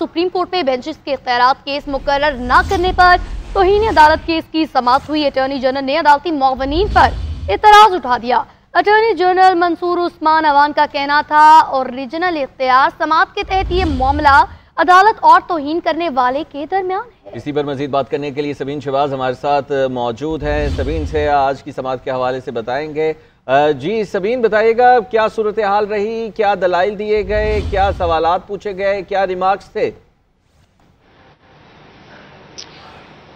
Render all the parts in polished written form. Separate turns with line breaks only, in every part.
Supreme court में benches के इख्तियारात case मुकर्रर न करने पर तौहीन अदालत केस की समाअत हुई। अटॉर्नी जनरल ने अदालती मुअव्विनीन पर एतराज उठा दिया। अटॉर्नी जनरल मंसूर उस्मान अवान का कहना था और रीजनल इख्तियार समाअत के तहत ये मामला अदालत और तौहीन करने वाले के दरमियान है।
इसी पर मजीद बात करने के लिए सबीन शहबाज हमारे साथ मौजूद हैं। सबीन से आज की समाअत के हवाले से बताएंगे। जी सबीन, बताइएगा क्या सूरत हाल रही, क्या दलाइल दिए गए, क्या सवालात पूछे गए, क्या रिमार्क्स थे?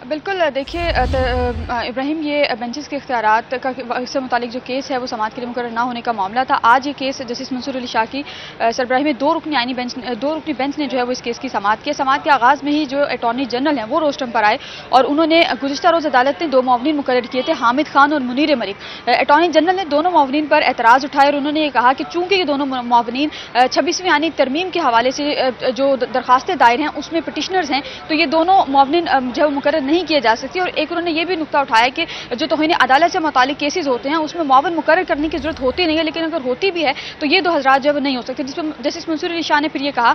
बिल्कुल, देखिए इब्राहिम, ये बेंचेस के इख्तियारात का इससे मुतालिक जो केस है वो समाअत के लिए मुकर्रर ना होने का मामला था। आज ये केस जस्टिस मंसूर अली शाह की सरबराही में दो रुकनी बेंच ने जो है वो इस केस की समाअत की। समाअत के आगाज़ में ही जो अटॉर्नी जनरल हैं वो रोस्टम पर आए और उन्होंने गुज़िश्ता रोज़ अदालत ने दो मुअव्विनीन मुकर्रर किए थे, हामिद खान और मुनीर मलिक। अटॉर्नी जनरल ने दोनों मुअव्विनीन पर एतराज़ उठाए और उन्होंने ये कहा कि चूंकि ये दोनों मुअव्विनीन 26वीं आईनी तरमीम के हवाले से जो दरखास्तें दायर हैं उसमें पिटिशनर्स हैं, तो ये दोनों मुअव्विनीन जो मुकर्रर नहीं किए जा सकती। और एक उन्होंने ये भी नुक्ता उठाया कि जो तौहीन अदालत से मुतालिक केसेस होते हैं उसमें मुअव्विन मुकर्रर करने की जरूरत होती नहीं है, लेकिन अगर होती भी है तो ये दो हज़रात जो नहीं हो सकते। जिसमें जस्टिस मंसूर अली शाह ने फिर ये कहा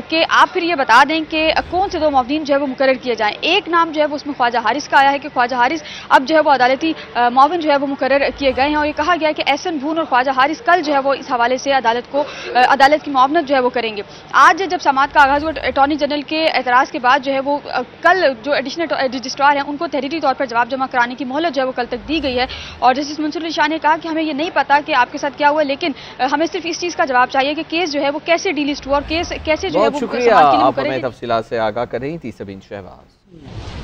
कि आप फिर ये बता दें कि कौन से दो मुअव्विनीन जो है वो मुकर्रर किए जाएं। एक नाम जो है वो उसमें ख्वाजा हारिस का आया है कि ख्वाजा हारिस अब जो है वो अदालती मुअव्विन जो है वो मुकर्रर किए गए हैं और ये कहा गया है कि एहसन भून और ख्वाजा हारिस कल जो है वो इस हवाले से अदालत की मुआवनत जो है वो करेंगे। आज जब समाअत का आगाज हुआ अटॉर्नी जनरल के एतराज़ के बाद जो है वो कल जो एडिशनल रजिस्ट्रार हैं उनको तहरीरी तौर पर जवाब जमा कराने की मोहलत जो है वो कल तक दी गई है। और जस्टिस मंसूर अली शाह ने कहा कि हमें ये नहीं पता कि आपके साथ क्या हुआ, लेकिन हमें सिर्फ इस चीज़ का जवाब चाहिए कि केस जो है वो कैसे डीलिस्ट हुआ और केस कैसे जो है वो
शुक्रिया, आप हमें तफसीलात से आगाह कर रही थी सबीन शहबाज।